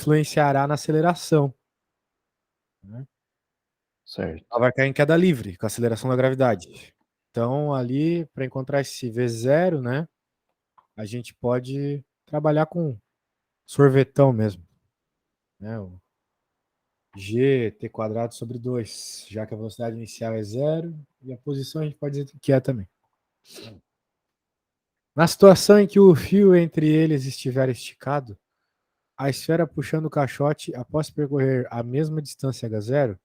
influenciará na aceleração, né? Certo. Ela vai cair em queda livre, com a aceleração da gravidade. Então, ali, para encontrar esse V0, né, a gente pode trabalhar com sorvetão mesmo, né? O gt² sobre 2, já que a velocidade inicial é 0 e a posição a gente pode dizer que é também. Na situação em que o fio entre eles estiver esticado, a esfera puxando o caixote, após percorrer a mesma distância h0,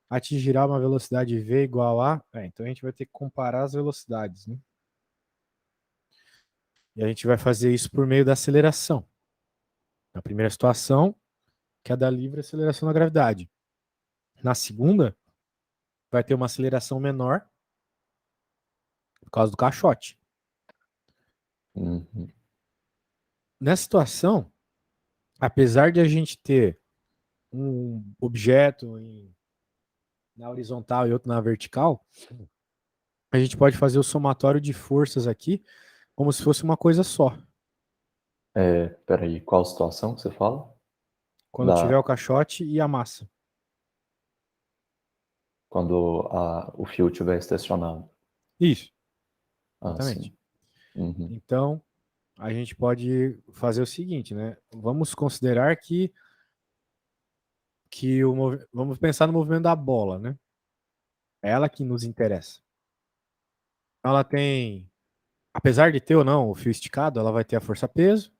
atingirá uma velocidade v igual a... então a gente vai ter que comparar as velocidades, né? E a gente vai fazer isso por meio da aceleração. Na primeira situação, queda livre, aceleração da gravidade. Na segunda, vai ter uma aceleração menor por causa do caixote. Uhum. Nessa situação, apesar de a gente ter um objeto na horizontal e outro na vertical, a gente pode fazer o somatório de forças aqui como se fosse uma coisa só. Peraí, qual situação que você fala? Quando tiver o caixote e a massa. Quando o fio estiver estacionado. Isso, Ah, exatamente. sim. Uhum. Então, a gente pode fazer o seguinte, né? Vamos considerar vamos pensar no movimento da bola, né? É ela que nos interessa. Ela tem, apesar de ter ou não o fio esticado, ela vai ter a força-peso.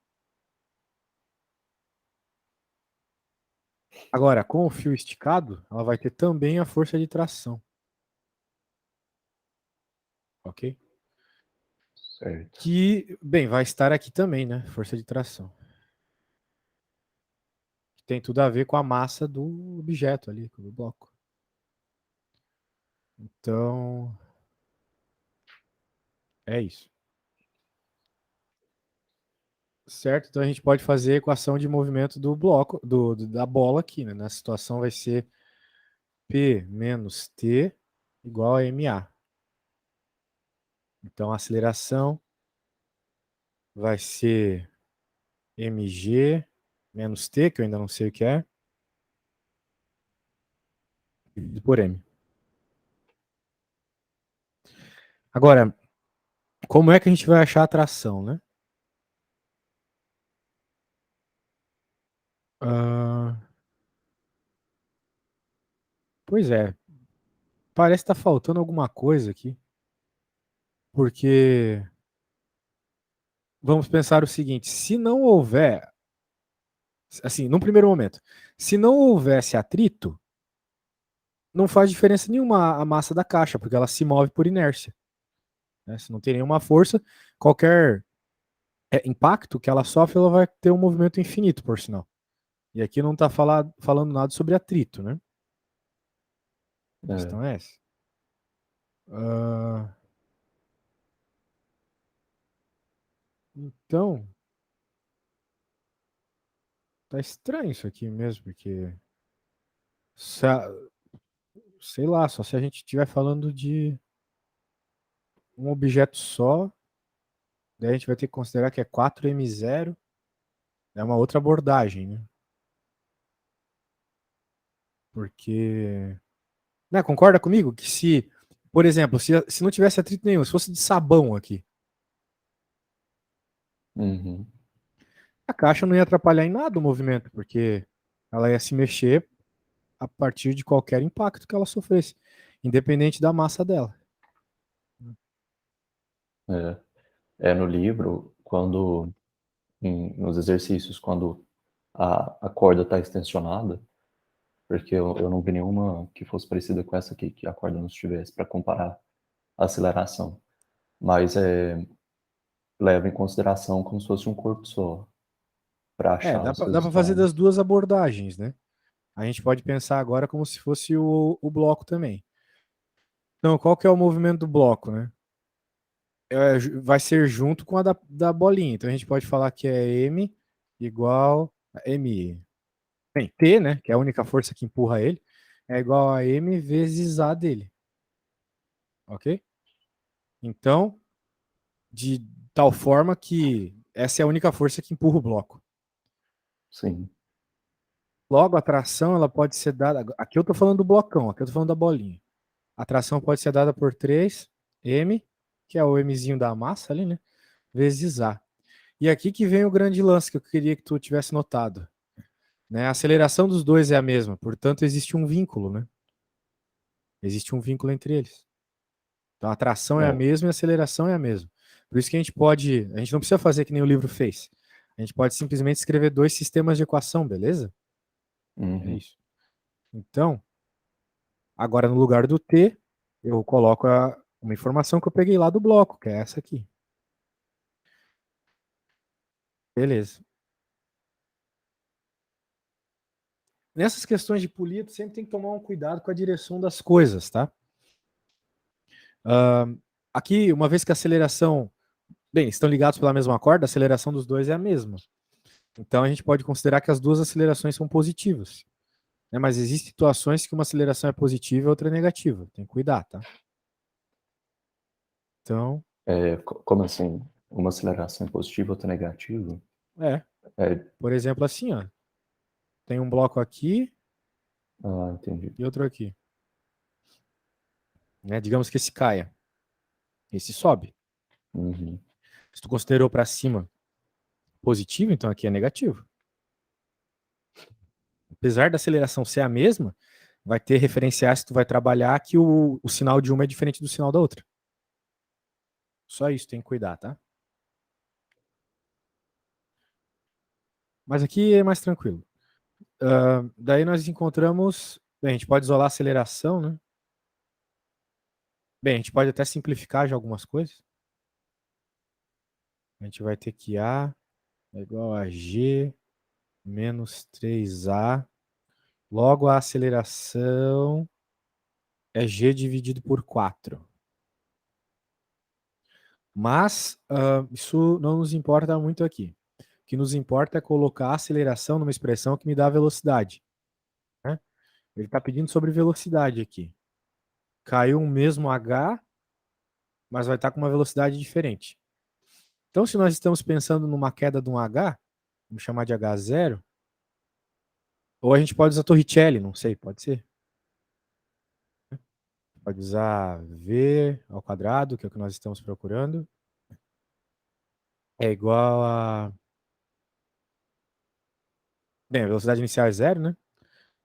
Agora, com o fio esticado, ela vai ter também a força de tração. Ok? Certo. Que, bem, vai estar aqui também, né? Força de tração. Tem tudo a ver com a massa do objeto ali, do bloco. Então, é isso. Certo? Então a gente pode fazer a equação de movimento do bloco, da bola aqui, né? Na situação vai ser P menos T igual a MA. Então a aceleração vai ser mg menos T, que eu ainda não sei o que é, dividido por M. Agora, como é que a gente vai achar a tração, né? Pois é, parece que está faltando alguma coisa aqui, porque vamos pensar o seguinte: se não houver, assim, num primeiro momento, se não houvesse atrito, não faz diferença nenhuma a massa da caixa, porque ela se move por inércia, né? Se não tem nenhuma força, qualquer impacto que ela sofre, ela vai ter um movimento infinito, por sinal. E aqui não está falando nada sobre atrito, né? A É, questão é essa. Ah, então, tá estranho isso aqui mesmo, porque sei lá, só se a gente estiver falando de um objeto só, daí a gente vai ter que considerar que é 4m0, é uma outra abordagem, né? Porque, né, concorda comigo que se, por exemplo, se não tivesse atrito nenhum, se fosse de sabão aqui, uhum. a caixa não ia atrapalhar em nada o movimento, porque ela ia se mexer a partir de qualquer impacto que ela sofresse, independente da massa dela. No livro, quando nos exercícios, quando a corda está extensionada, porque eu não vi nenhuma que fosse parecida com essa aqui, que a corda não estivesse, para comparar a aceleração. Mas leva em consideração como se fosse um corpo só, para achar Dá os pra fazer resultados. das duas abordagens, né? A gente pode pensar agora como se fosse o bloco também. Então, qual que é o movimento do bloco, né? Vai ser junto com a da bolinha. Então, a gente pode falar que é M igual a M. Bem, T, né? Que é a única força que empurra ele, é igual a M vezes A dele. Ok? Então, de tal forma que essa é a única força que empurra o bloco. Sim. Logo, a tração ela pode ser dada. Aqui eu estou falando do blocão, aqui eu estou falando da bolinha. A tração pode ser dada por 3m, que é o mzinho da massa ali, né? Vezes A. E aqui que vem o grande lance que eu queria que tu tivesse notado. Né? A aceleração dos dois é a mesma, portanto, existe um vínculo, né? Existe um vínculo entre eles. Então, a tração é a É. mesma e a aceleração é a mesma. Por isso que a gente não precisa fazer que nem o livro fez. A gente pode simplesmente escrever dois sistemas de equação, beleza? É Uhum. isso. Então, agora no lugar do T, eu coloco uma informação que eu peguei lá do bloco, que é essa aqui. Beleza. Nessas questões de polia, tu sempre tem que tomar um cuidado com a direção das coisas, tá? Aqui, uma vez que a aceleração... Bem, estão ligados pela mesma corda, a aceleração dos dois é a mesma. Então, a gente pode considerar que as duas acelerações são positivas. Né? Mas existem situações que uma aceleração é positiva e outra é negativa. Tem que cuidar, tá? Então, Como assim? Uma aceleração positiva, outra negativa? É, por exemplo, assim, ó. Tem um bloco aqui entendi. e outro aqui. Né? Digamos que esse caia. Esse sobe. Uhum. Se tu considerou para cima positivo, então aqui é negativo. Apesar da aceleração ser a mesma, vai ter referenciais que tu vai trabalhar que o sinal de uma é diferente do sinal da outra. Só isso tem que cuidar, tá? Mas aqui é mais tranquilo. Daí nós encontramos... Bem, a gente pode isolar a aceleração, né? Bem, a gente pode até simplificar já algumas coisas. A gente vai ter que A é igual a G menos 3A. Logo, a aceleração é G dividido por 4. Mas isso não nos importa muito aqui. O que nos importa é colocar a aceleração numa expressão que me dá velocidade. Né? Ele está pedindo sobre velocidade aqui. Caiu um mesmo H, mas vai estar com uma velocidade diferente. Então, se nós estamos pensando numa queda de um H, vamos chamar de H0, ou a gente pode usar Torricelli, não sei, pode ser. Pode usar V ao quadrado, que é o que nós estamos procurando. É igual a... Bem, a velocidade inicial é zero, né?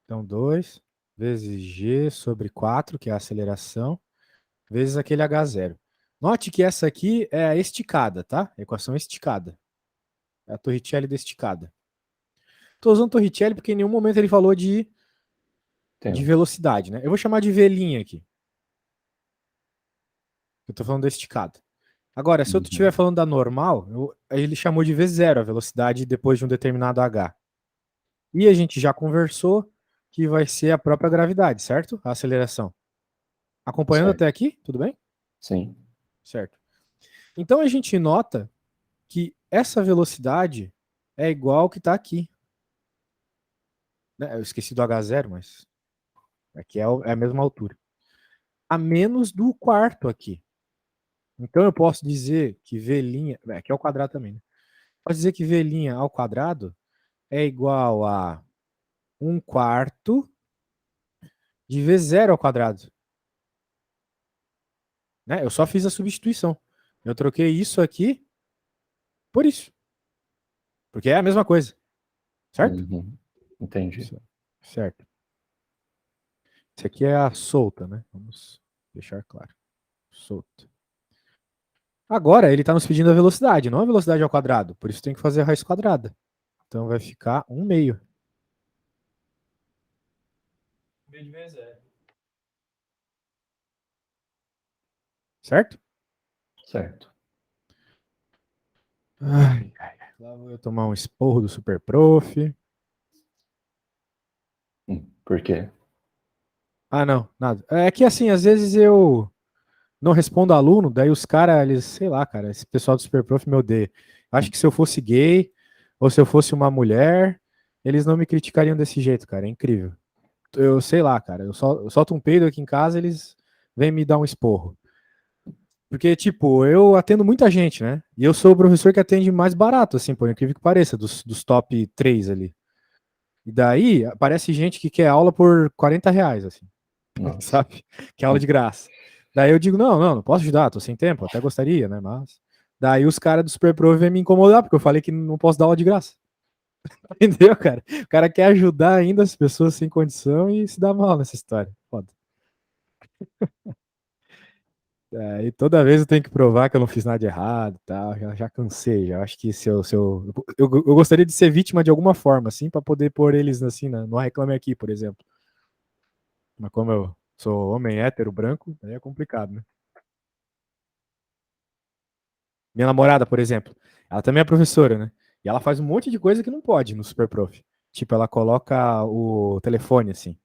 Então, 2 vezes G sobre 4, que é a aceleração, vezes aquele H0. Note que essa aqui é a esticada, tá? A equação esticada. É a Torricelli da esticada. Estou usando Torricelli porque em nenhum momento ele falou de Entendo. velocidade, né? Eu vou chamar de V' aqui. Eu estou falando da esticada. Agora, se eu estiver Uhum. falando da normal, ele chamou de V0 a velocidade depois de um determinado H. E a gente já conversou que vai ser a própria gravidade, certo? A aceleração. Acompanhando até Certo. aqui, tudo bem? Sim. Certo. Então a gente nota que essa velocidade é igual ao que está aqui. Né? Eu esqueci do H0, mas aqui é a mesma altura. A menos do quarto aqui. Então eu posso dizer que V', aqui é o quadrado também, né? Posso dizer que V' ao quadrado é igual a 1/4 de V0 ao quadrado. Né? Eu só fiz a substituição. Eu troquei isso aqui por isso. Porque é a mesma coisa. Certo? Uhum. Entendi. Certo. Isso aqui é a solta, né? Vamos deixar claro. Solta. Agora ele está nos pedindo a velocidade, não a velocidade ao quadrado. Por isso tem que fazer a raiz quadrada. Então vai ficar 1/2. V de V0. Certo? Certo. Ai, lá vou eu tomar um esporro do Super Prof. Por quê? Ah, não, nada. É que assim, às vezes eu não respondo aluno, daí os caras, eles, sei lá, cara, esse pessoal do Super Prof me odeia. Acho que se eu fosse gay ou se eu fosse uma mulher, eles não me criticariam desse jeito, cara. É incrível. Eu sei lá, cara. Eu solto um peido aqui em casa, eles vêm me dar um esporro. Porque, tipo, eu atendo muita gente, né? E eu sou o professor que atende mais barato, assim, por incrível que pareça, dos top 3 ali. E daí aparece gente que quer aula por R$ 40, assim, Nossa. sabe? Que é aula de graça. Daí eu digo, não posso ajudar, tô sem tempo, até gostaria, né? Mas. Daí os caras do Super Pro vêm me incomodar, porque eu falei que não posso dar aula de graça. Entendeu, cara? O cara quer ajudar ainda as pessoas sem condição e se dá mal nessa história. Foda. E toda vez eu tenho que provar que eu não fiz nada de errado e tal. Já cansei, já. Acho que eu gostaria de ser vítima de alguma forma, assim, pra poder pôr eles assim, no Reclame Aqui, por exemplo. Mas como eu sou homem hétero, branco, aí é complicado, né? Minha namorada, por exemplo, ela também é professora, né? E ela faz um monte de coisa que não pode no Super Prof. Tipo, ela coloca o telefone, assim,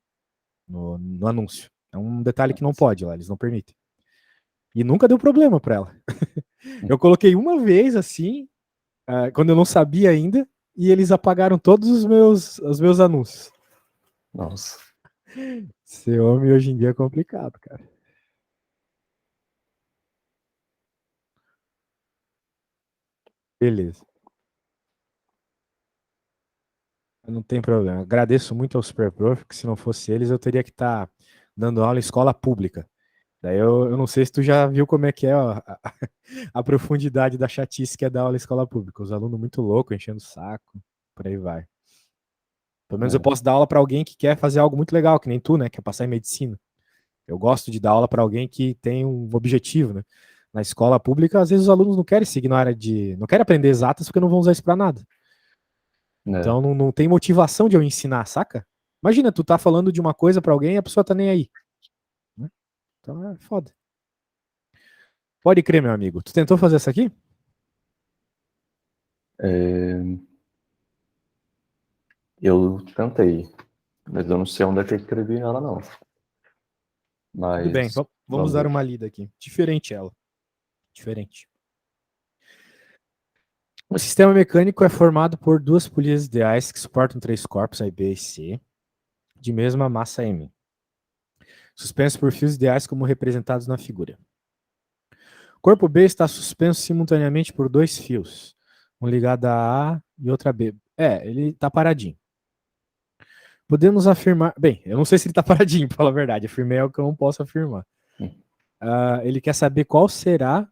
no anúncio. É um detalhe que não Nossa. pode lá, eles não permitem. E nunca deu problema pra ela. Eu coloquei uma vez, assim, quando eu não sabia ainda, e eles apagaram todos os meus anúncios. Nossa. Ser homem hoje em dia é complicado, cara. Beleza. Não tem problema. Agradeço muito ao Super Prof, que se não fosse eles, eu teria que estar dando aula em escola pública. Daí eu não sei se tu já viu como é que é ó, a profundidade da chatice que é dar aula em escola pública. Os alunos muito loucos, enchendo o saco, por aí vai. Pelo menos eu É, posso dar aula para alguém que quer fazer algo muito legal, que nem tu, né? Quer passar em medicina. Eu gosto de dar aula para alguém que tem um objetivo, né? Na escola pública, às vezes os alunos não querem seguir na área de. Não querem aprender exatas porque não vão usar isso para nada. né? Então não tem motivação de eu ensinar, saca? Imagina, tu tá falando de uma coisa para alguém e a pessoa tá nem aí. Né? Então é foda. Pode crer, meu amigo. Tu tentou fazer essa aqui? É, eu tentei, mas eu não sei onde é que eu escrevi ela, não. Tudo bem, Mas vamos vamos dar ver. uma lida aqui. Diferente ela. Diferente. O sistema mecânico é formado por duas polias ideais que suportam três corpos, A, B e C, de mesma massa M, suspensos por fios ideais como representados na figura. O corpo B está suspenso simultaneamente por dois fios, um ligado a e outro a B. Ele está paradinho. Podemos afirmar. Bem, eu não sei se ele está paradinho, para falar a verdade. Afirmei é o que eu não posso afirmar. Hum. Ele quer saber qual será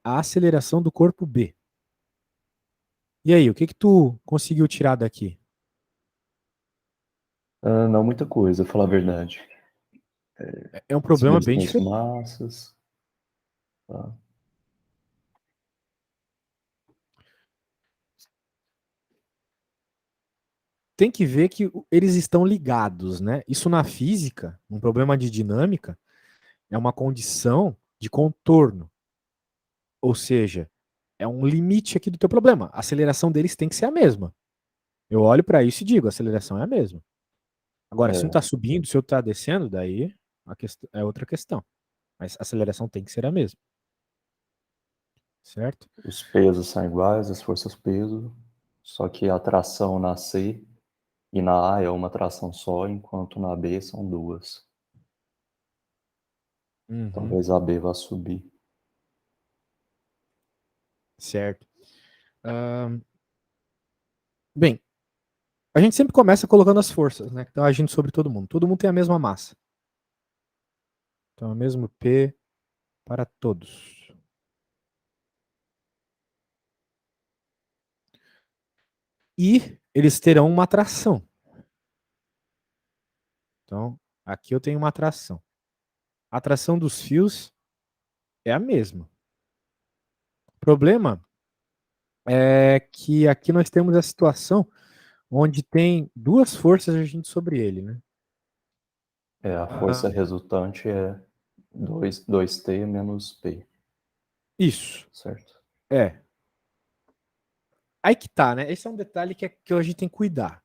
a aceleração do corpo B. E aí, o que tu conseguiu tirar daqui? Não muita coisa, falar a verdade. É um As problema bem mesmas diferente. massas. Tá? Tem que ver que eles estão ligados, né? Isso na física, um problema de dinâmica, é uma condição de contorno. Ou seja, é um limite aqui do teu problema. A aceleração deles tem que ser a mesma. Eu olho para isso e digo, a aceleração é a mesma. Agora, se um É, está subindo, se o outro está descendo, daí é outra questão. Mas a aceleração tem que ser a mesma, certo? os pesos são iguais, as forças peso, só que a tração na C e na A é uma tração só, enquanto na B são duas. Uhum, Talvez a B vá subir. certo. Ahn, bem, a gente sempre começa colocando as forças, né? Que estão agindo sobre todo mundo. Todo mundo tem a mesma massa. Então, é o mesmo P para todos. E eles terão uma atração. Então, aqui eu tenho uma atração. A atração dos fios é a mesma. O problema é que aqui nós temos a situação onde tem duas forças agindo sobre ele, né? A Ah, força resultante é dois t menos P, isso. certo? É. Aí que tá, né? Esse é um detalhe que a gente tem que cuidar.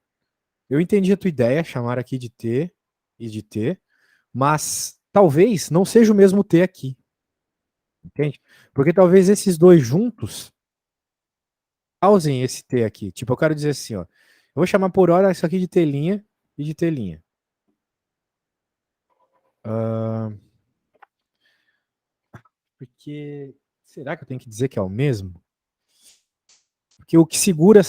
Eu entendi a tua ideia, chamar aqui de T e de T, mas talvez não seja o mesmo T aqui, entende? Porque talvez esses dois juntos causem esse T aqui. Tipo, eu quero dizer assim, ó. Eu vou chamar por hora isso aqui de telinha e de telinha. Ah, porque será que eu tenho que dizer que é o mesmo? Porque o que segura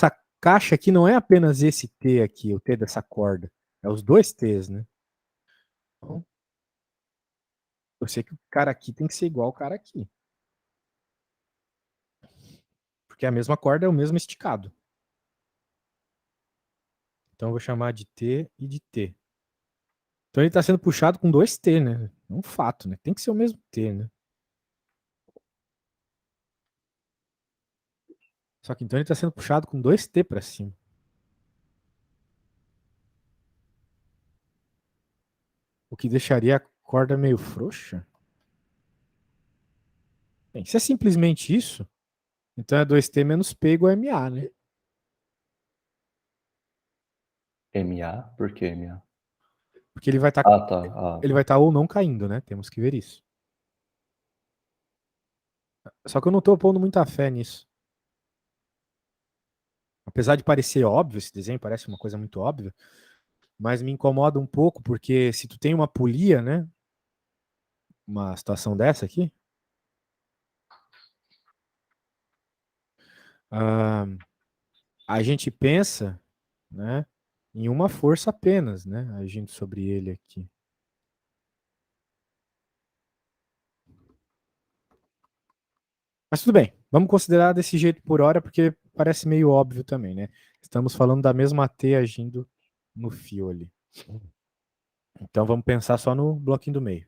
caixa aqui não é apenas esse T aqui, o T dessa corda. É os dois T's, né? Então, eu sei que o cara aqui tem que ser igual ao cara aqui. Porque a mesma corda é o mesmo esticado. Então eu vou chamar de T e de T. Então ele está sendo puxado com dois T, né? É um fato, né? Tem que ser o mesmo T, né? Só que então ele está sendo puxado com dois T para cima. O que deixaria a corda meio frouxa. Bem, se é simplesmente isso, então é 2T menos P igual a MA, né? MA? Por que MA? Porque ele vai estar Ah, tá. Ah, ele tá. vai estar ou não caindo, né? Temos que ver isso. Só que eu não estou pondo muita fé nisso. Apesar de parecer óbvio, esse desenho parece uma coisa muito óbvia, mas me incomoda um pouco porque se tu tem uma polia, né? Uma situação dessa aqui, ah, a gente pensa, né? Em uma força apenas, né? Agindo sobre ele aqui. Mas tudo bem, vamos considerar desse jeito por hora, porque parece meio óbvio também, né? Estamos falando da mesma T agindo no fio ali. Então vamos pensar só no bloquinho do meio.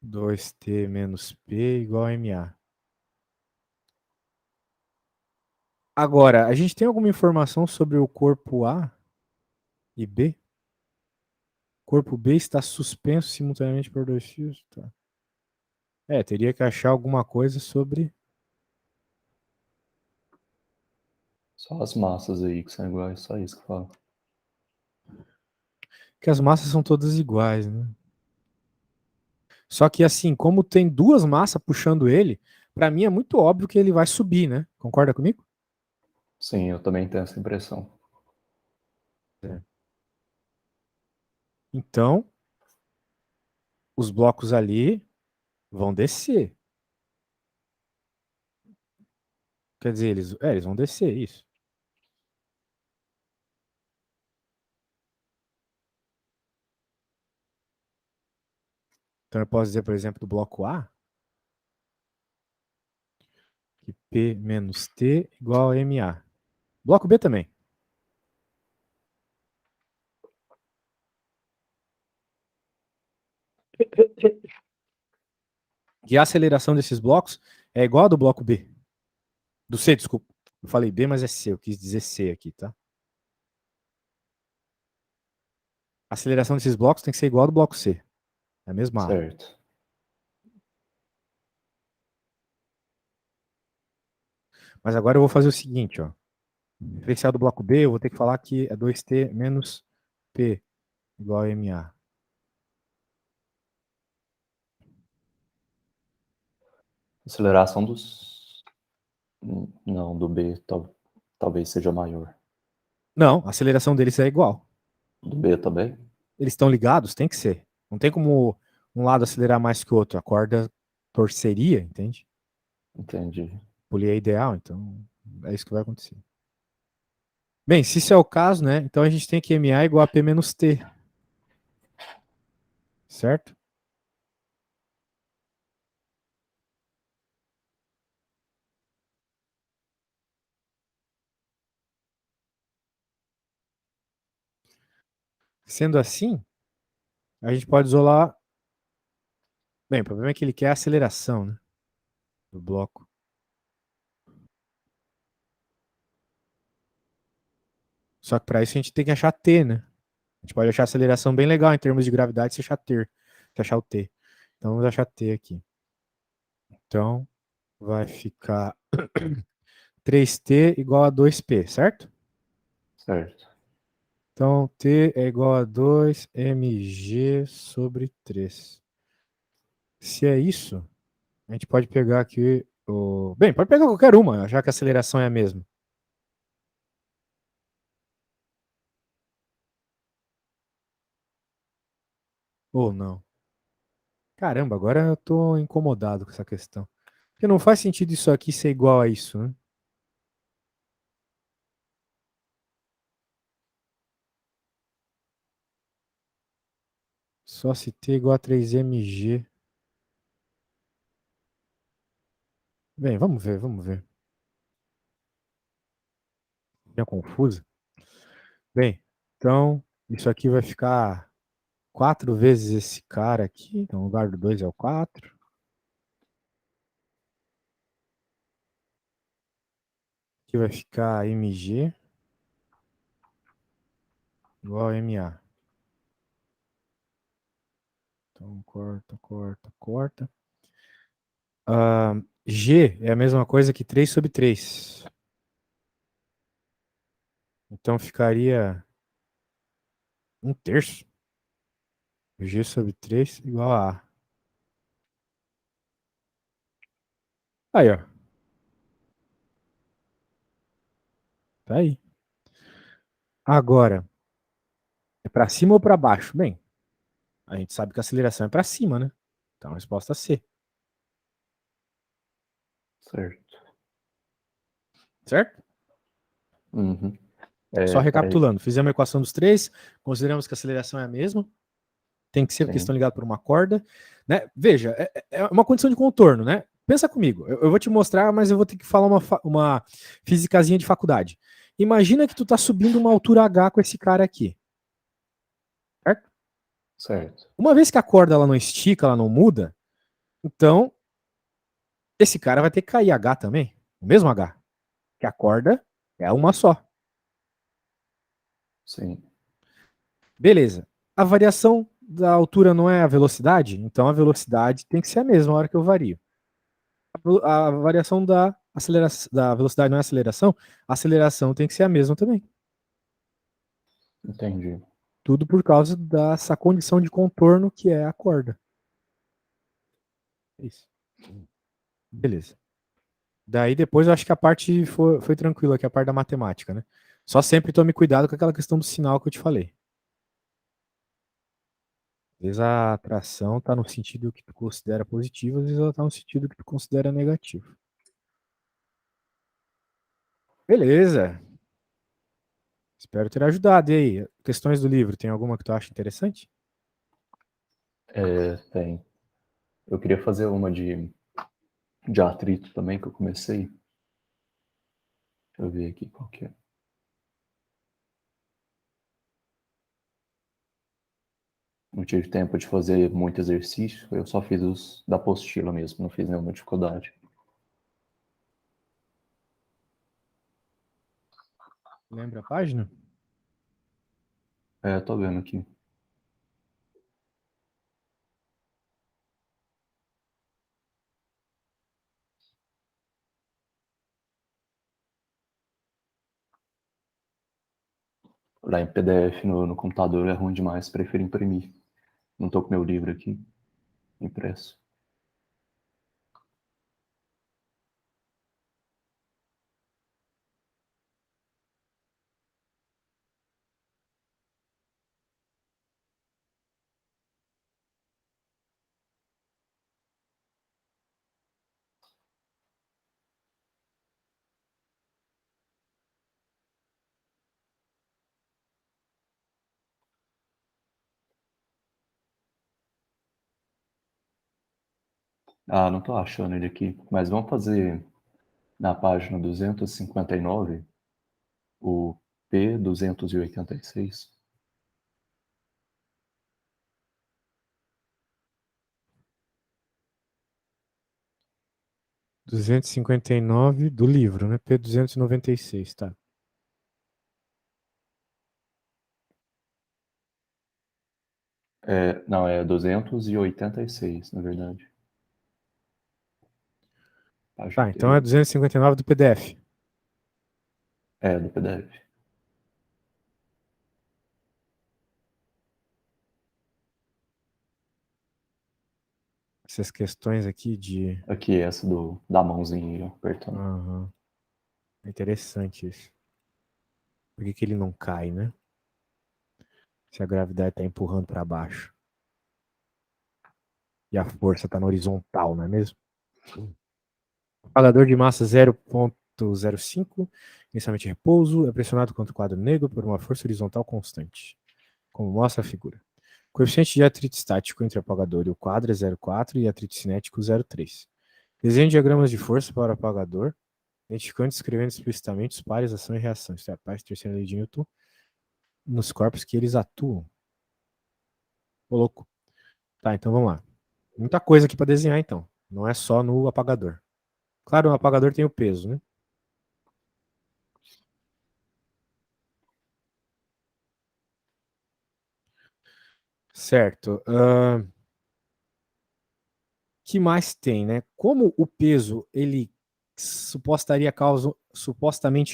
2T menos P igual a MA. Agora, a gente tem alguma informação sobre o corpo A e B? O corpo B está suspenso simultaneamente por dois fios? Tá. Teria que achar alguma coisa sobre. Só as massas aí que são iguais, só isso que fala. Que as massas são todas iguais, né? Só que assim, como tem duas massas puxando ele, para mim é muito óbvio que ele vai subir, né? Concorda comigo? Sim, eu também tenho essa impressão. É. Então, os blocos ali vão descer. Quer dizer, eles vão descer, isso. Então eu posso dizer, por exemplo, do bloco A, que P menos T igual a MA. Bloco B também. E a aceleração desses blocos é igual a do bloco B. Do C, desculpa. Eu falei B, mas é C. Eu quis dizer C aqui, tá? A aceleração desses blocos tem que ser igual a do bloco C. É a mesma A. Certo. Mas agora eu vou fazer o seguinte, ó. Diferencial do bloco B, eu vou ter que falar que é 2T menos P igual a MA. Aceleração dos. Não, do B talvez seja maior. Não, a aceleração deles é igual. Do B também? Eles estão ligados? Tem que ser. Não tem como um lado acelerar mais que o outro. A corda torceria, entende? Entendi. Polia é ideal, então é isso que vai acontecer. Bem, se isso é o caso, né? Então a gente tem que MA igual a P menos T, certo? Sendo assim, a gente pode isolar. Bem, o problema é que ele quer a aceleração, né? Do bloco. Só que para isso a gente tem que achar T, né? A gente pode achar a aceleração bem legal em termos de gravidade se achar T, se achar o T. Então vamos achar T aqui. Então vai ficar 3T igual a 2P, certo? Certo. Então T é igual a 2mg sobre 3. Se é isso, a gente pode pegar aqui o. Bem, pode pegar qualquer uma, já que a aceleração é a mesma. Ou não. Caramba, agora eu tô incomodado com essa questão. Porque não faz sentido isso aqui ser igual a isso, né? Só se T igual a 3mg. Bem, vamos ver, vamos ver. É confuso? Bem, então isso aqui vai ficar 4 vezes esse cara aqui. Então, o lugar do 2 é o 4. Aqui vai ficar mg igual a ma. Então, corta, corta, corta. G é a mesma coisa que 3 sobre 3. Então, ficaria 1/3. G sobre 3 igual a A. Aí, ó. Tá aí. Agora, é para cima ou para baixo? Bem, a gente sabe que a aceleração é para cima, né? Então, a resposta é C. Certo. Certo? Uhum. Só É, recapitulando. Fizemos a equação dos três. Consideramos que a aceleração é a mesma. Tem que ser porque estão sim, ligados por uma corda. Né? Veja, é uma condição de contorno, né? Pensa comigo. Eu vou te mostrar, mas eu vou ter que falar uma fisicazinha de faculdade. Imagina que tu tá subindo uma altura H com esse cara aqui. Certo? certo. Uma vez que a corda ela não estica, ela não muda, então esse cara vai ter que cair H também. O mesmo H. Que a corda é uma só. Sim, Beleza. A variação da altura não é a velocidade, então a velocidade tem que ser a mesma hora que eu vario. A variação da velocidade não é aceleração, a aceleração tem que ser a mesma também. entendi. Tudo por causa dessa condição de contorno que é a corda. Isso. Beleza. Daí depois eu acho que a parte foi tranquila, que é a parte da matemática, né? Só sempre tome cuidado com aquela questão do sinal que eu te falei. Às vezes a atração está no sentido que tu considera positivo, às vezes ela está no sentido que tu considera negativo. Beleza. Espero ter ajudado. E aí, questões do livro, tem alguma que tu acha interessante? Tem. Eu queria fazer uma de atrito também, que eu comecei. Deixa eu ver aqui qual que é. Não tive tempo de fazer muito exercício, eu só fiz os da apostila mesmo, não fiz nenhuma dificuldade. Lembra a página? Tô vendo aqui. Lá em PDF no computador é ruim demais, prefiro imprimir. Não tô com meu livro aqui, impresso. Ah, não tô achando ele aqui, mas vamos fazer na página 259 o P286. 259 do livro, né? P296, tá. Não, é 286, na verdade. Página Tá, então é anterior. 259 do PDF. Do PDF. Essas questões aqui de. Aqui, essa da mãozinha aí, ó, apertando. Aham. É interessante isso. Por que que ele não cai, né? Se a gravidade tá empurrando para baixo. E a força tá na horizontal, não é mesmo? Apagador de massa 0,05, inicialmente repouso, é pressionado contra o quadro negro por uma força horizontal constante, como mostra a figura. Coeficiente de atrito estático entre o apagador e o quadro é 0,4 e atrito cinético 0,3. Desenhe diagramas de força para o apagador, identificando e descrevendo explicitamente os pares, ação e reação. Isto é a parte terceira lei de Newton nos corpos que eles atuam. Ô, louco. Tá, então vamos lá. Muita coisa aqui para desenhar, então. Não é só no apagador. Claro, o apagador tem o peso, né? Certo. Que mais tem, né? Como o peso ele supostamente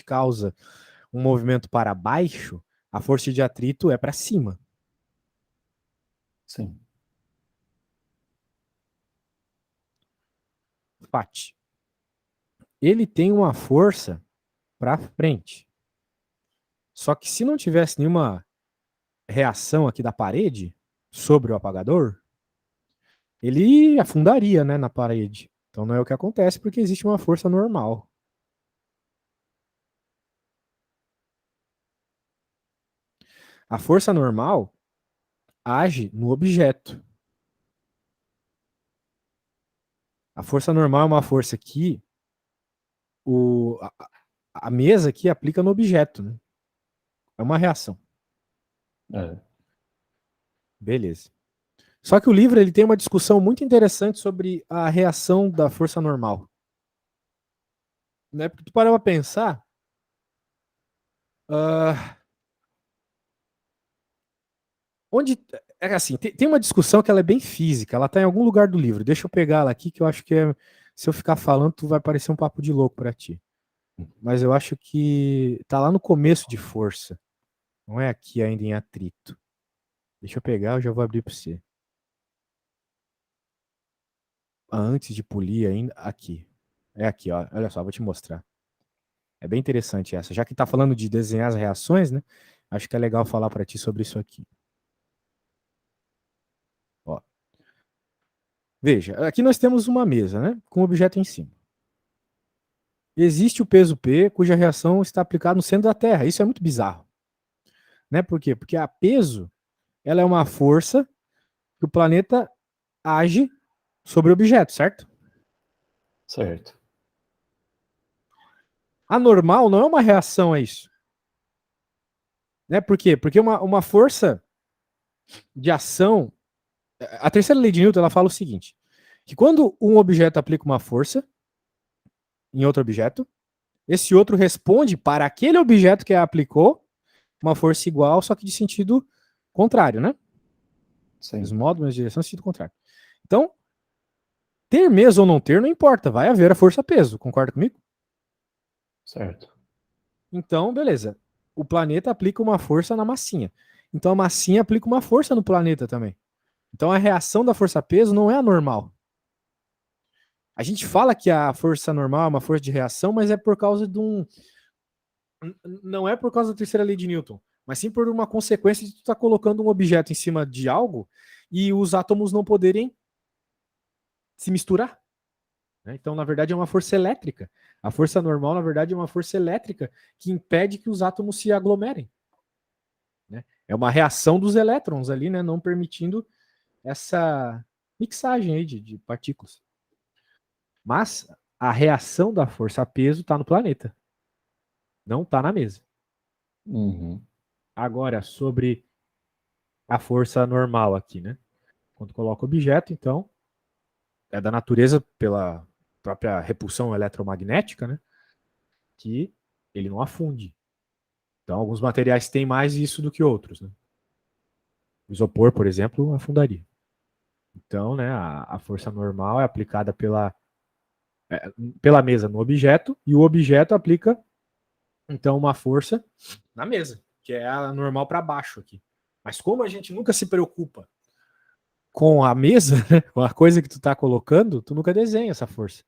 causa um movimento para baixo, a força de atrito é para cima. Sim. Fat. Ele tem uma força para frente. Só que se não tivesse nenhuma reação aqui da parede sobre o apagador, ele afundaria, né, na parede. Então não é o que acontece porque existe uma força normal. A força normal age no objeto. A força normal é uma força que a mesa aqui aplica no objeto. Né? É uma reação. É. Beleza. Só que o livro ele tem uma discussão muito interessante sobre a reação da força normal. Né? Porque tu para pra pensar, onde é assim, tem uma discussão que ela é bem física, ela está em algum lugar do livro. Deixa eu pegar ela aqui que eu acho que se eu ficar falando, tu vai parecer um papo de louco para ti. Mas eu acho que tá lá no começo de força. Não é aqui ainda em atrito. Deixa eu pegar, eu já vou abrir para você. Antes de polir ainda, aqui. É aqui, ó. Olha só, vou te mostrar. É bem interessante essa. Já que tá falando de desenhar as reações, né? Acho que é legal falar para ti sobre isso aqui. Ó. Veja, aqui nós temos uma mesa, né? Com um objeto em cima. Existe o peso P, cuja reação está aplicada no centro da Terra. Isso é muito bizarro. Né? Por quê? Porque a peso ela é uma força que o planeta age sobre o objeto, certo? Certo. A normal não é uma reação a isso. Né? Por quê? Porque uma força de ação. A terceira lei de Newton ela fala o seguinte: que quando um objeto aplica uma força em outro objeto, esse outro responde para aquele objeto que aplicou uma força igual, só que de sentido contrário, né? Os Sim. módulos de direção sentido contrário. Então, ter mesa ou não ter, não importa, vai haver a força-peso, concorda comigo? Certo. Então, beleza. O planeta aplica uma força na massinha. Então a massinha aplica uma força no planeta também. Então a reação da força-peso não é a normal. A gente fala que a força normal é uma força de reação, mas é por causa de um. Não é por causa da terceira lei de Newton, mas sim por uma consequência de tu estar tá colocando um objeto em cima de algo e os átomos não poderem se misturar. Né? Então, na verdade, é uma força elétrica. A força normal, na verdade, é uma força elétrica que impede que os átomos se aglomerem. Né? É uma reação dos elétrons ali, né? Não permitindo essa mixagem aí de partículas. Mas a reação da força-peso está no planeta, não está na mesa. Uhum. Agora, sobre a força normal aqui, né? Quando coloca o objeto, então, é da natureza pela própria repulsão eletromagnética, né? Que ele não afunde. Então, alguns materiais têm mais isso do que outros, né? O isopor, por exemplo, afundaria. Então, né, a força normal é aplicada pela mesa no objeto e o objeto aplica, então, uma força na mesa, que é a normal para baixo aqui. Mas como a gente nunca se preocupa com a mesa, com a coisa que tu está colocando, tu nunca desenha essa força.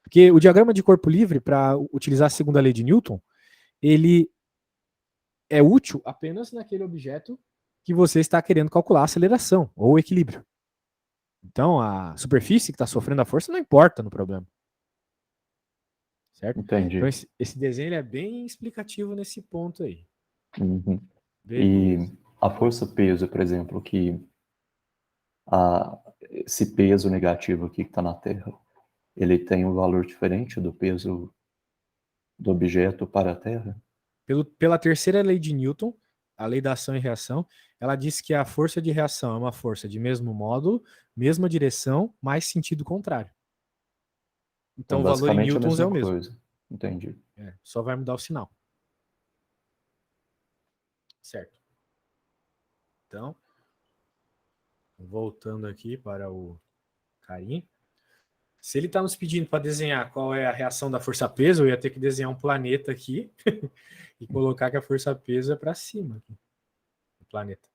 Porque o diagrama de corpo livre, para utilizar a segunda lei de Newton, ele é útil apenas naquele objeto que você está querendo calcular a aceleração ou o equilíbrio. Então, a superfície que está sofrendo a força não importa no problema. certo? Entendi. Então esse desenho ele é bem explicativo nesse ponto aí. Uhum. E Beleza. a força-peso, por exemplo, esse peso negativo aqui que está na Terra, ele tem um valor diferente do peso do objeto para a Terra? Pela terceira lei de Newton, a lei da ação e reação, ela diz que a força de reação é uma força de mesmo módulo, mesma direção, mais sentido contrário. Então, Então o valor em basicamente a newtons é mesma o mesmo. coisa. Entendi. Só vai mudar o sinal. Certo. Então, voltando aqui para o carinha. Se ele está nos pedindo para desenhar qual é a reação da força-peso, eu ia ter que desenhar um planeta aqui e colocar que a força-peso é para cima aqui, do planeta.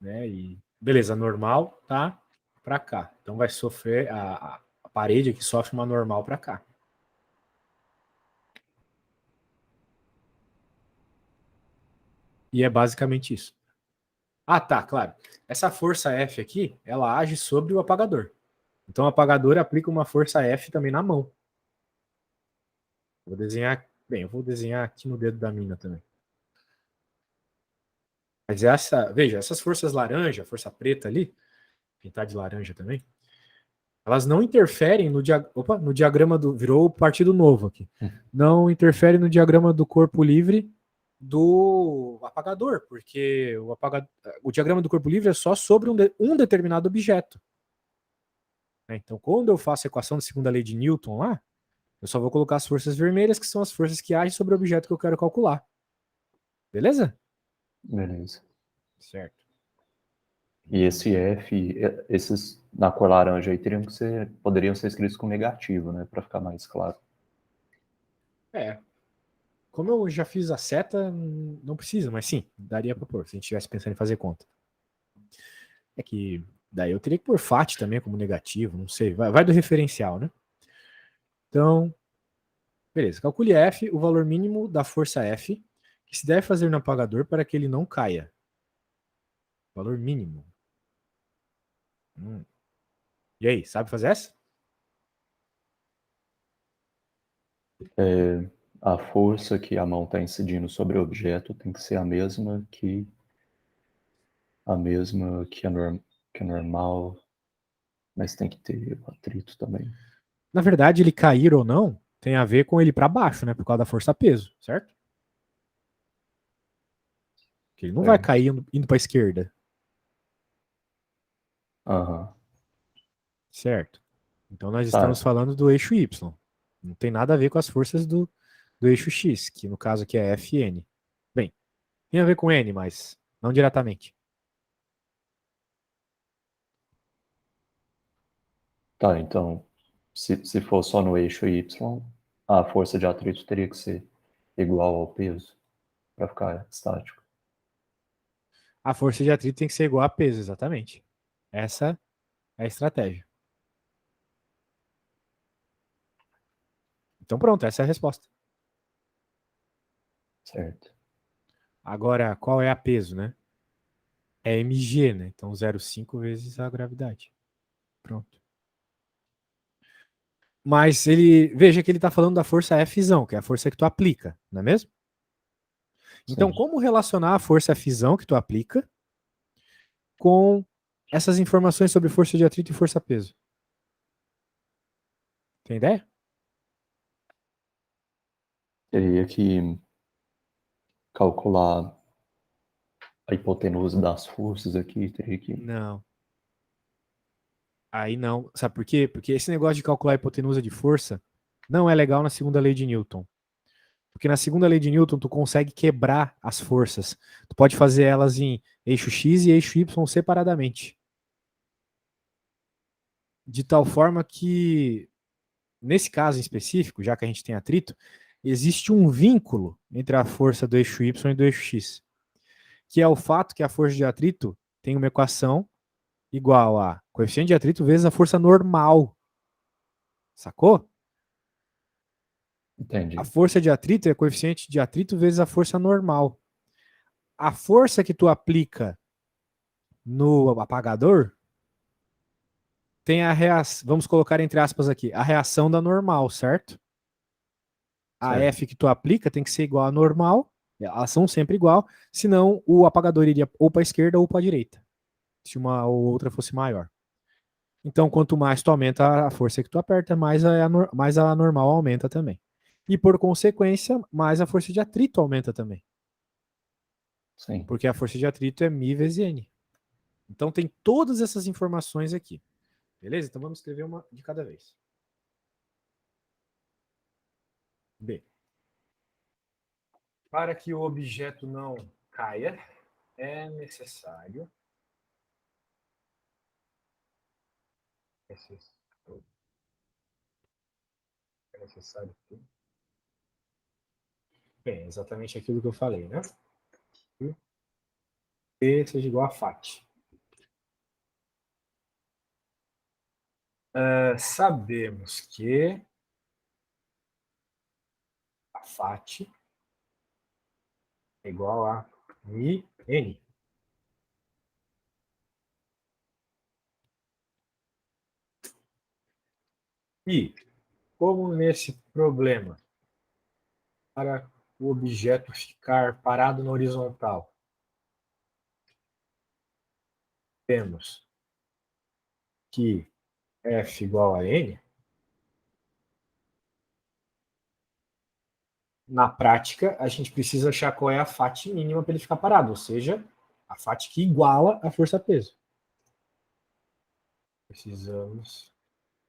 Né? E beleza, normal tá para cá. Então vai sofrer a parede aqui sofre uma normal para cá. E é basicamente isso. Ah, tá, claro. Essa força F aqui, ela age sobre o apagador. Então o apagador aplica uma força F também na mão. Vou desenhar, bem, eu vou desenhar aqui no dedo da mina também. Mas veja, essas forças laranja, força preta ali, pintar de laranja também, elas não interferem no diagrama do. Virou o partido novo aqui. Não interfere no diagrama do corpo livre do apagador, porque o diagrama do corpo livre é só sobre um determinado objeto. Então, quando eu faço a equação da segunda lei de Newton lá, eu só vou colocar as forças vermelhas, que são as forças que agem sobre o objeto que eu quero calcular. Beleza? Beleza. Certo. E esse F, esses na cor laranja aí poderiam ser escritos com negativo, né? Para ficar mais claro. Como eu já fiz a seta, não precisa, mas sim, daria para pôr, se a gente estivesse pensando em fazer conta. É que daí eu teria que pôr FAT também como negativo, não sei, vai do referencial, né? Então, beleza, calcule F, o valor mínimo da força F, que se deve fazer no apagador para que ele não caia. Valor mínimo. E aí, sabe fazer essa? A força que a mão está incidindo sobre o objeto tem que ser a mesma que a normal, mas tem que ter o atrito também. Na verdade, ele cair ou não tem a ver com ele para baixo, né? Por causa da força-peso, certo? Que ele não vai Certo. cair indo para a esquerda, Aham. certo? Então nós estamos Tá. falando do eixo Y. Não tem nada a ver com as forças do eixo X, que no caso aqui é Fn. Bem, tem a ver com N, mas não diretamente. Tá, então, se for só no eixo Y, a força de atrito teria que ser igual ao peso para ficar estático. A força de atrito tem que ser igual a peso, exatamente. Essa é a estratégia. Então pronto, essa é a resposta. Certo. Agora, qual é a peso, né? É mg, né? Então 0,5 vezes a gravidade. Pronto. Mas veja que ele está falando da força Fzão, que é a força que tu aplica, não é mesmo? Então, Sim. como relacionar a força Fzão que tu aplica com essas informações sobre força de atrito e força-peso? Tem ideia? Teria que calcular a hipotenusa das forças aqui, teria que. Não. Aí não. Sabe por quê? Porque esse negócio de calcular a hipotenusa de força não é legal na segunda lei de Newton. Porque na segunda lei de Newton tu consegue quebrar as forças. Tu pode fazer elas em eixo X e eixo Y separadamente. De tal forma que, nesse caso em específico, já que a gente tem atrito, existe um vínculo entre a força do eixo Y e do eixo X, que é o fato que a força de atrito tem uma equação igual a coeficiente de atrito vezes a força normal. Sacou? A Entendi. força de atrito é coeficiente de atrito vezes a força normal. A força que tu aplica no apagador tem a reação, vamos colocar entre aspas aqui, a reação da normal, certo? A Certo. F que tu aplica tem que ser igual à normal, elas são sempre igual, senão o apagador iria ou para a esquerda ou para a direita, se uma ou outra fosse maior. Então, quanto mais tu aumenta a força que tu aperta, mais a normal aumenta também. E por consequência, mais a força de atrito aumenta também. Sim. Porque a força de atrito é μ vezes N. Então tem todas essas informações aqui. Beleza? Então vamos escrever uma de cada vez. B. Para que o objeto não caia, é necessário. É necessário. Bem, exatamente aquilo que eu falei, né? P seja igual a FAT. Sabemos que a FAT é igual a μN. E, como nesse problema, para o objeto ficar parado na horizontal, temos que F igual a N, na prática, a gente precisa achar qual é a FAT mínima para ele ficar parado, ou seja, a FAT que iguala a força-peso. Precisamos,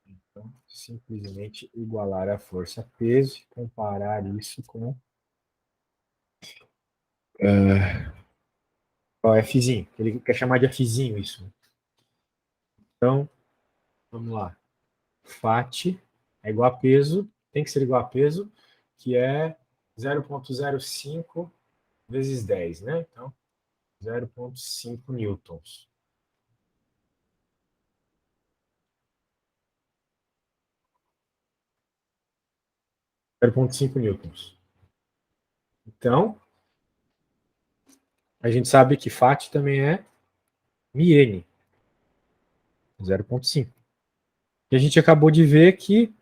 então, simplesmente igualar a força-peso e comparar isso com o Fzinho. Ele quer chamar de Fzinho isso. Então, vamos lá. FAT é igual a peso, tem que ser igual a peso, que é 0,05 vezes 10, né? Então, 0,5 newtons. 0,5 newtons. Então, a gente sabe que FAT também é μn, 0,5. E a gente acabou de ver que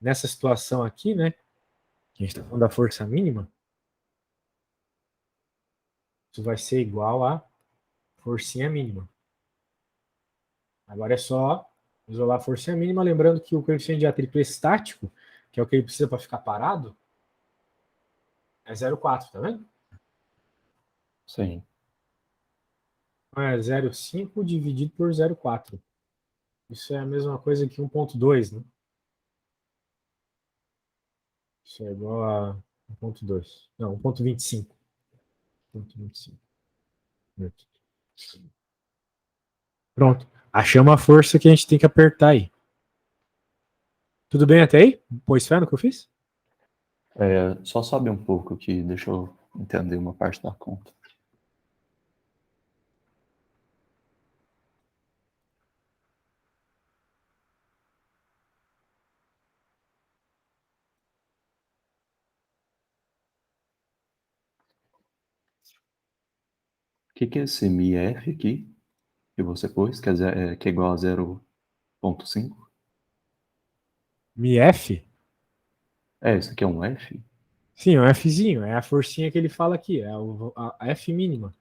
nessa situação aqui, né, que a gente está falando da força mínima, isso vai ser igual a forcinha mínima. Agora é só isolar a forcinha mínima, lembrando que o coeficiente de atrito estático, que é o que ele precisa para ficar parado, é 0,4, tá vendo? Sim. Então é 0,5 dividido por 0,4. Isso é a mesma coisa que 1,2, né? Isso é igual a 1,2. Não, 1,25. 1,25. Pronto. Achamos a força que a gente tem que apertar aí. Tudo bem até aí? Pôs fé no que eu fiz? Só sobe um pouco aqui, deixa eu entender uma parte da conta. O que é esse MIF aqui que você pôs, que é igual a 0,5? MF? Isso aqui é um F? Sim, é um Fzinho. É a forcinha que ele fala aqui. É a F mínima.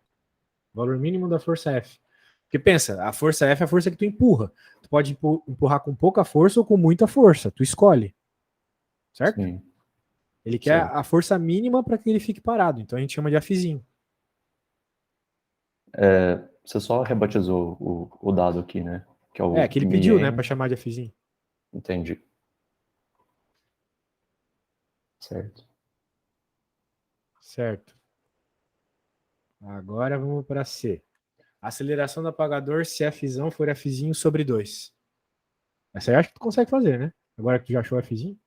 O valor mínimo da força F. Porque pensa, a força F é a força que tu empurra. Tu pode empurrar com pouca força ou com muita força. Tu escolhe. Certo? Sim, Ele quer certo. a força mínima para que ele fique parado. Então a gente chama de Fzinho. Você só rebatizou o dado aqui, né? Que é É, o que ele pediu, né, para MIN. chamar de Fzinho. Entendi. Certo. Certo. Agora vamos para C. Aceleração do apagador se Fzão for Fzinho sobre 2. Essa aí eu acho que tu consegue fazer, né? Agora que tu já achou Fzinho.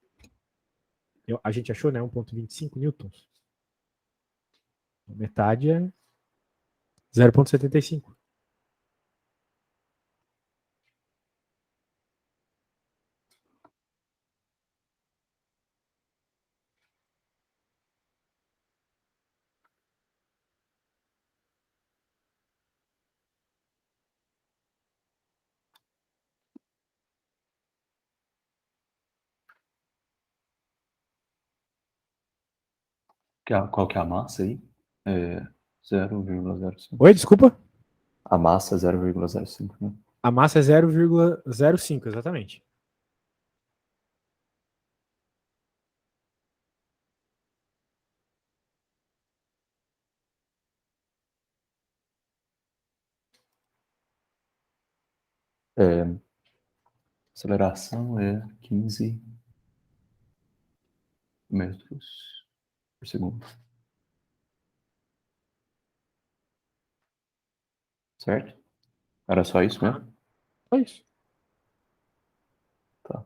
A gente achou, né? 1,25 newtons. Metade é 0,75. Qual que é a massa aí? 0,05. Oi, desculpa? A massa é 0,05, né? A massa é 0,05, exatamente. Aceleração é 15 metros por segundo. Certo? Era só isso mesmo? Só isso. Tá.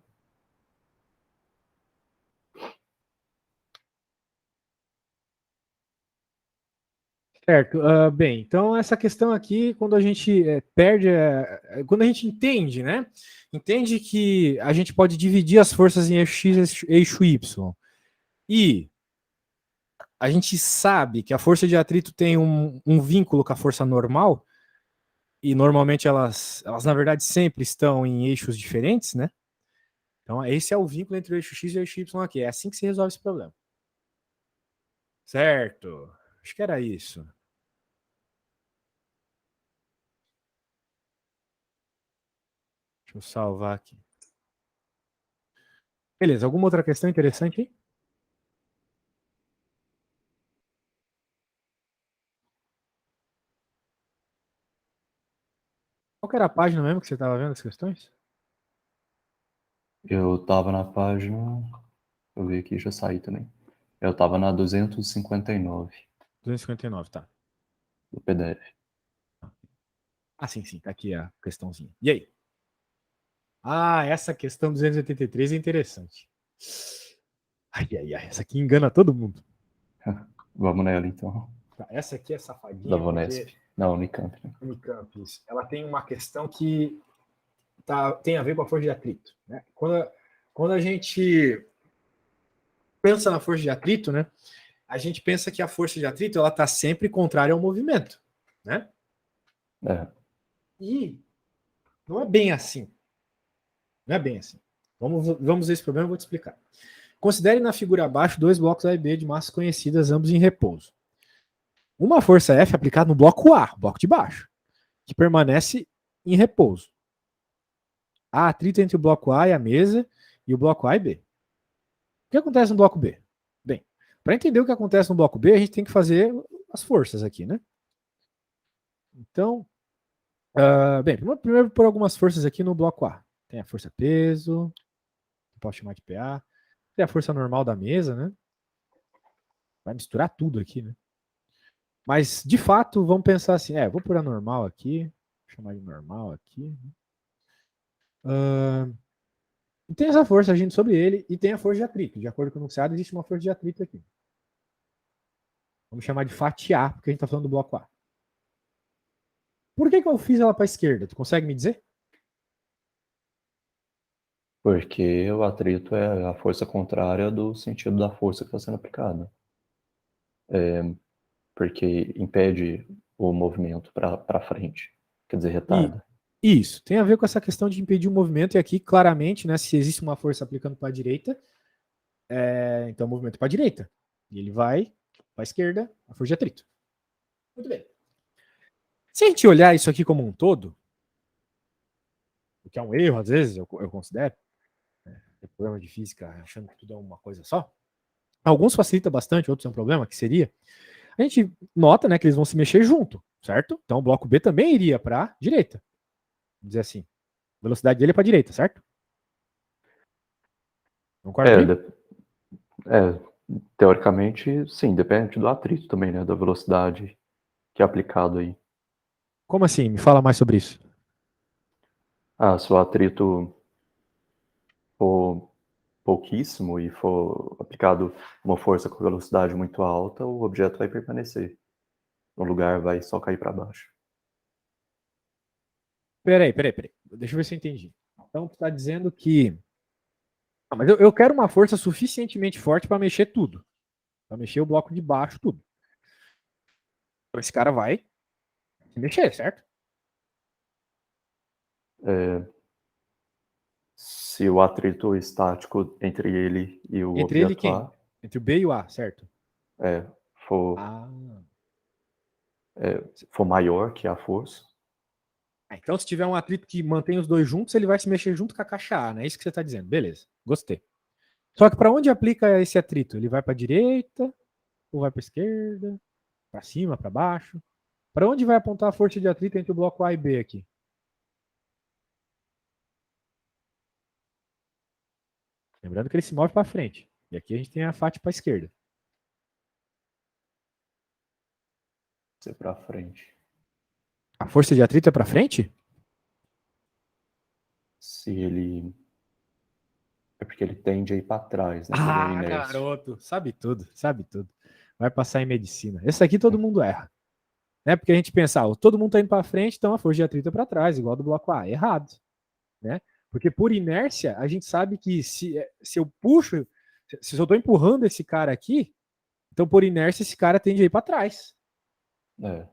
Certo. Bem, então essa questão aqui, quando a gente perde, quando a gente entende, né? Entende que a gente pode dividir as forças em eixo X e eixo Y. E a gente sabe que a força de atrito tem um vínculo com a força normal, e normalmente elas, na verdade, sempre estão em eixos diferentes, né? Então, esse é o vínculo entre o eixo X e o eixo Y aqui. É assim que se resolve esse problema. Certo. Acho que era isso. Deixa eu salvar aqui. Beleza, alguma outra questão interessante aí? Qual que era a página mesmo que você estava vendo as questões? Eu tava na página. Eu vi aqui e já saí também. Eu tava na 259 259, tá. do PDF. Ah, sim, tá aqui a questãozinha. E aí? Ah, essa questão 283 é interessante. Ai, essa aqui engana todo mundo. Vamos nela então. Tá, essa aqui é Da safadinha Vonesp. porque Não, Unicamp, né? Unicamp, ela tem uma questão que tem a ver com a força de atrito. Né? Quando a gente pensa na força de atrito, né, a gente pensa que a força de atrito ela está sempre contrária ao movimento. Né? É. E não é bem assim. Não é bem assim. Vamos ver esse problema, eu vou te explicar. Considere na figura abaixo dois blocos A e B de massas conhecidas, ambos em repouso. Uma força F aplicada no bloco A, bloco de baixo, que permanece em repouso. Há atrito entre o bloco A e a mesa e o bloco A e B. O que acontece no bloco B? Bem, para entender o que acontece no bloco B, a gente tem que fazer as forças aqui, né? Então, bem, primeiro por algumas forças aqui no bloco A. Tem a força peso, posso chamar de PA. Tem a força normal da mesa, né? Vai misturar tudo aqui, né? Mas, de fato, vamos pensar assim, vou pôr a normal aqui, vou chamar de normal aqui. E tem essa força agindo sobre ele e tem a força de atrito. De acordo com o enunciado, existe uma força de atrito aqui. Vamos chamar de fatiar, porque a gente está falando do bloco A. Por que eu fiz ela para a esquerda? Tu consegue me dizer? Porque o atrito é a força contrária do sentido da força que está sendo aplicada. Porque impede o movimento para frente. Quer dizer, E retarda. isso tem a ver com essa questão de impedir o movimento. E aqui, claramente, né, se existe uma força aplicando para a direita, então o movimento é para a direita. E ele vai para a esquerda, a força de atrito. Muito bem. Se a gente olhar isso aqui como um todo, o que é um erro, às vezes, eu considero, tem problema de física achando que tudo é uma coisa só. Alguns facilita bastante, outros é um problema, que seria. A gente nota, né, que eles vão se mexer junto, certo? Então o bloco B também iria para a direita. Vamos dizer assim. A velocidade dele é para a direita, certo? Concorda É, comigo? de- é, teoricamente, sim, depende do atrito também, né? Da velocidade que é aplicado aí. Como assim? Me fala mais sobre isso. Se o atrito for pouquíssimo e for aplicado uma força com velocidade muito alta, o objeto vai permanecer. No lugar vai só cair para baixo. Peraí. Deixa eu ver se eu entendi. Então, tu está dizendo que. Mas eu quero uma força suficientemente forte para mexer tudo. Para mexer o bloco de baixo, tudo. Então, esse cara vai se mexer, certo? Se o atrito estático entre ele e o Entre ele e objeto quem? A, Entre o B e o A, certo? é, for, Ah. for maior que a força, Então, se tiver um atrito que mantém os dois juntos, ele vai se mexer junto com a caixa A, né? É isso que você está dizendo. Beleza, gostei. Só que para onde aplica esse atrito? Ele vai para a direita ou vai para a esquerda? Para cima, para baixo? Para onde vai apontar a força de atrito entre o bloco A e B aqui? Lembrando que ele se move para frente. E aqui a gente tem a FAT para a esquerda. ser para frente. A força de atrito é para frente? Se ele. É porque ele tende a ir para trás, né? Pela Ah, inércia. garoto, sabe tudo, sabe tudo. Vai passar em medicina. Esse aqui todo mundo erra. Né? Porque a gente pensa, todo mundo está indo para frente, então a força de atrito é para trás, igual do bloco A. Errado. Né? Porque por inércia, a gente sabe que se eu puxo, se eu estou empurrando esse cara aqui, então por inércia esse cara tende a ir para trás. É.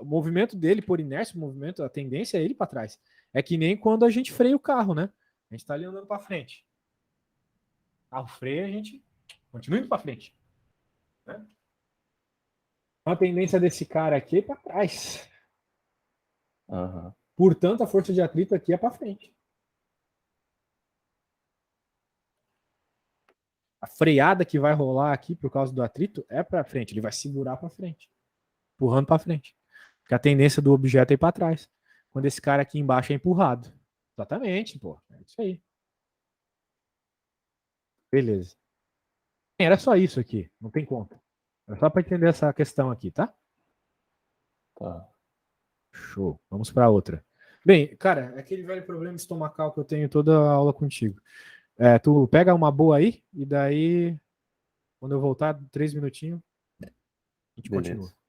O movimento dele, por inércia, o movimento, a tendência é ele para trás. É que nem quando a gente freia o carro, né? A gente está ali andando para frente. O carro freia, a gente continua indo para frente. Né? Então a tendência desse cara aqui é para trás. Aham. Portanto, a força de atrito aqui é para frente. A freada que vai rolar aqui por causa do atrito é para frente. Ele vai segurar para frente, empurrando para frente. Porque a tendência do objeto é ir para trás. Quando esse cara aqui embaixo é empurrado. Exatamente, pô. É isso aí. Beleza. Era só isso aqui. Não tem conta. Era só para entender essa questão aqui, tá? Tá. Show. Vamos para outra. Bem, cara, é aquele velho problema estomacal que eu tenho toda a aula contigo. Tu pega uma boa aí e daí, quando eu voltar, 3 minutinhos, a gente continua. Beleza.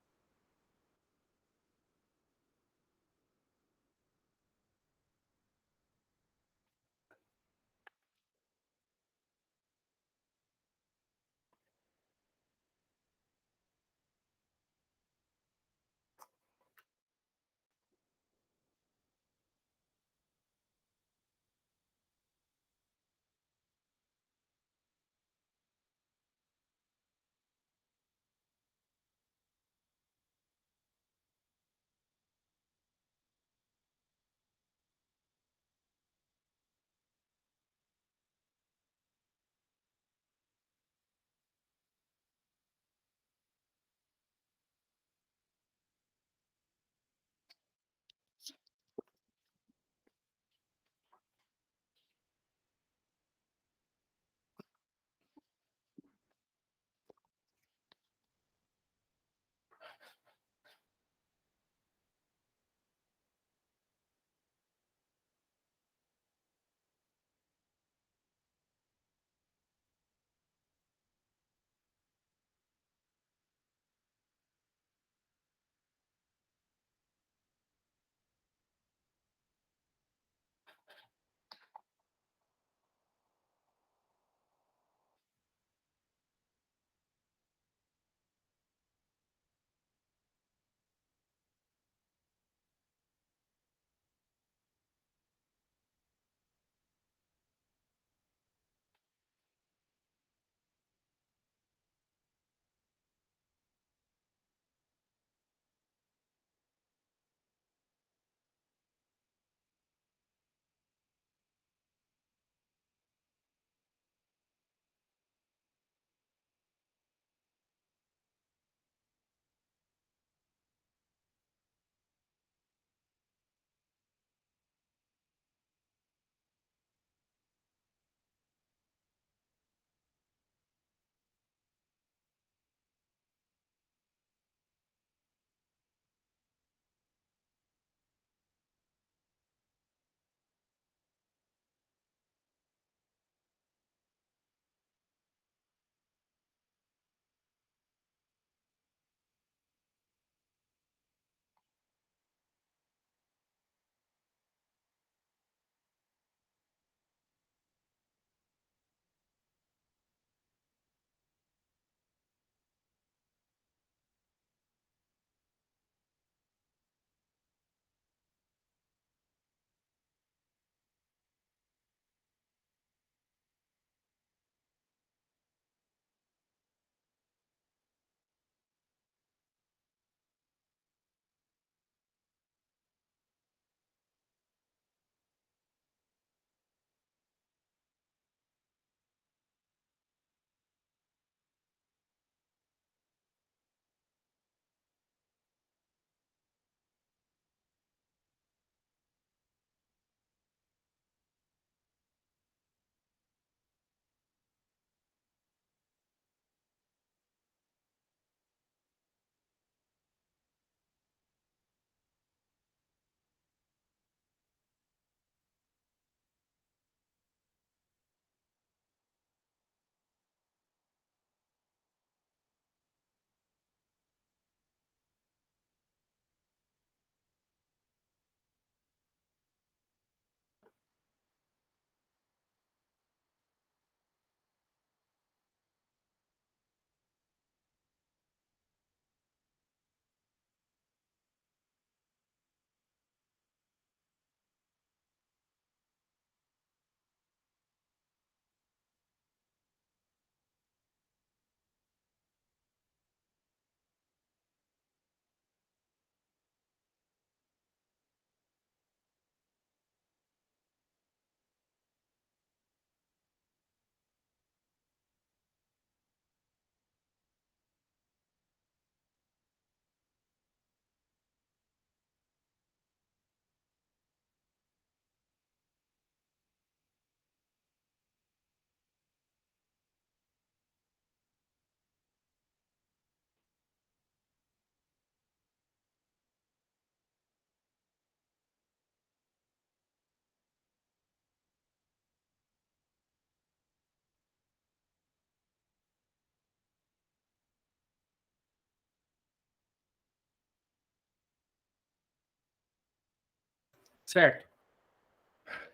Certo.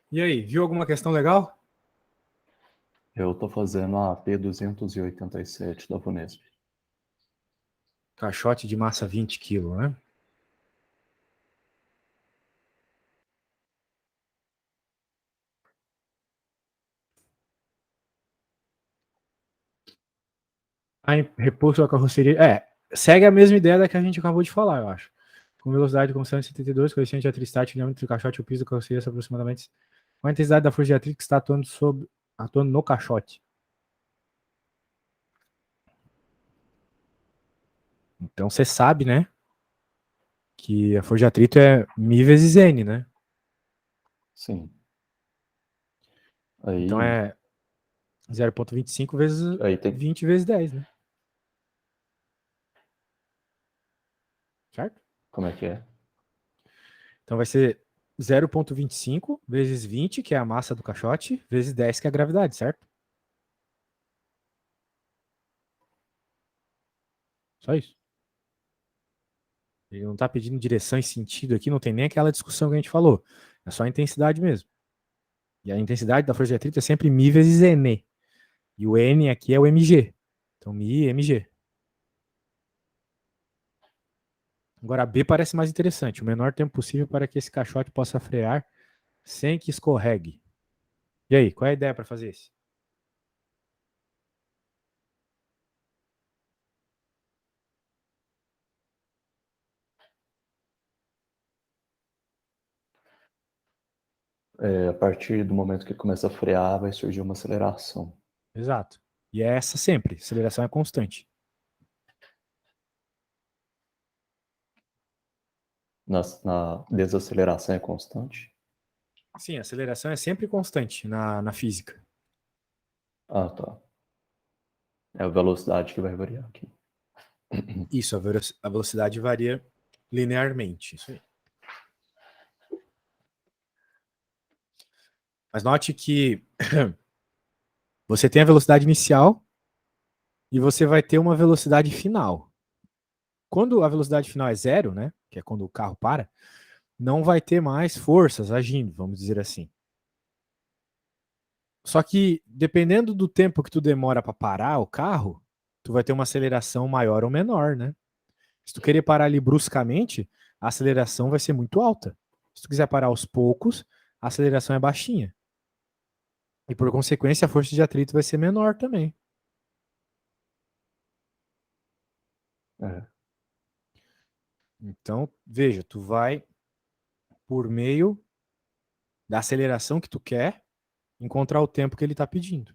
E aí, viu alguma questão legal? Eu tô fazendo a P287 da Vunesp. Caixote de massa 20 kg, né? Repouso da carroceria. Segue a mesma ideia da que a gente acabou de falar, eu acho. Com velocidade constante 72, coeficiente de atricidade, diâmetro do caixote e o piso da carroceria são aproximadamente com a intensidade da força de atrito que está atuando no caixote. Então você sabe, né? Que a força de atrito é μ vezes N, né? Sim. Então Aí, é 0,25 vezes aí tem. 20 vezes 10, né? Certo? Como é que é? Então vai ser 0,25 vezes 20, que é a massa do caixote, vezes 10, que é a gravidade, certo? Só isso. Ele não está pedindo direção e sentido aqui, não tem nem aquela discussão que a gente falou. É só a intensidade mesmo. E a intensidade da força de atrito é sempre μ vezes N. E o N aqui é o mg. Então, μ mg. Agora, a B parece mais interessante. O menor tempo possível para que esse caixote possa frear sem que escorregue. E aí, qual é a ideia para fazer esse? A partir do momento que começa a frear, vai surgir uma aceleração. Exato. E é essa sempre. A aceleração é constante. Na desaceleração é constante? Sim, a aceleração é sempre constante na física. Ah, tá. É a velocidade que vai variar aqui. Isso, a velocidade varia linearmente. Isso aí. Mas note que você tem a velocidade inicial e você vai ter uma velocidade final. Quando a velocidade final é zero, né, que é quando o carro para, não vai ter mais forças agindo, vamos dizer assim. Só que dependendo do tempo que tu demora para parar o carro, tu vai ter uma aceleração maior ou menor, né? Se tu querer parar ali bruscamente, a aceleração vai ser muito alta. Se tu quiser parar aos poucos, a aceleração é baixinha. E por consequência, a força de atrito vai ser menor também. É. Então, veja, tu vai por meio da aceleração que tu quer encontrar o tempo que ele está pedindo.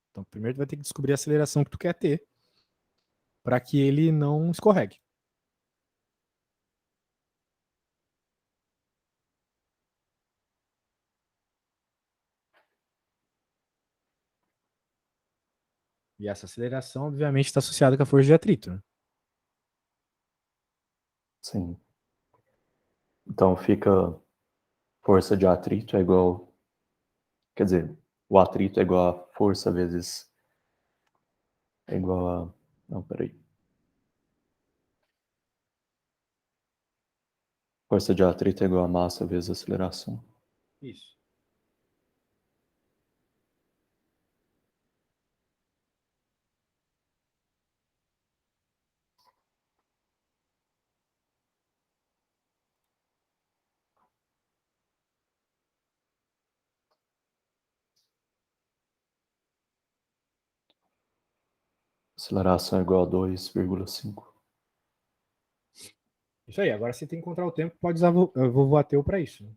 Então, primeiro tu vai ter que descobrir a aceleração que tu quer ter para que ele não escorregue. E essa aceleração, obviamente, está associada com a força de atrito. Né? Sim. Então fica força de atrito é igual. Quer dizer, o atrito é igual a força vezes. É igual a. Não, peraí. Força de atrito é igual a massa vezes aceleração. Isso. Aceleração é igual a 2,5. Isso aí. Agora você tem que encontrar o tempo, pode usar voateu para isso. Né?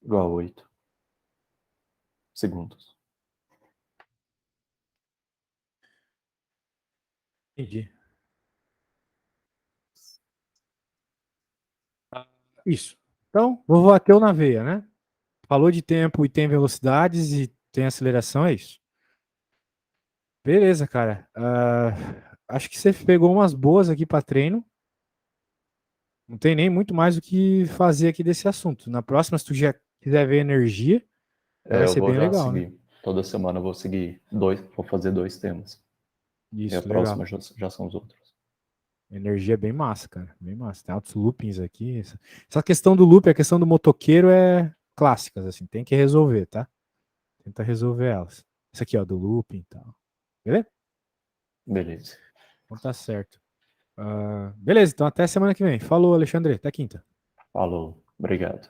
Igual a 8 segundos. Entendi. Isso. Então, voateu na veia, né? Falou de tempo e tem velocidades e tem aceleração, é isso. Beleza, cara. Acho que você pegou umas boas aqui para treino. Não tem nem muito mais o que fazer aqui desse assunto. Na próxima, se tu já quiser ver energia, já vai Eu ser vou bem já legal, né? seguir. Toda semana eu vou seguir dois, vou fazer dois temas. E a Isso, próxima legal. já são os outros. Energia é bem massa, cara. Bem massa. Tem altos loopings aqui. Essa questão do loop, a questão do motoqueiro é clássicas, assim. Tem que resolver, tá? Tenta resolver elas. Isso aqui, ó, do looping e tal. Beleza? Beleza. Então tá certo. Beleza, então até semana que vem. Falou, Alexandre. Até quinta. Falou. Obrigado.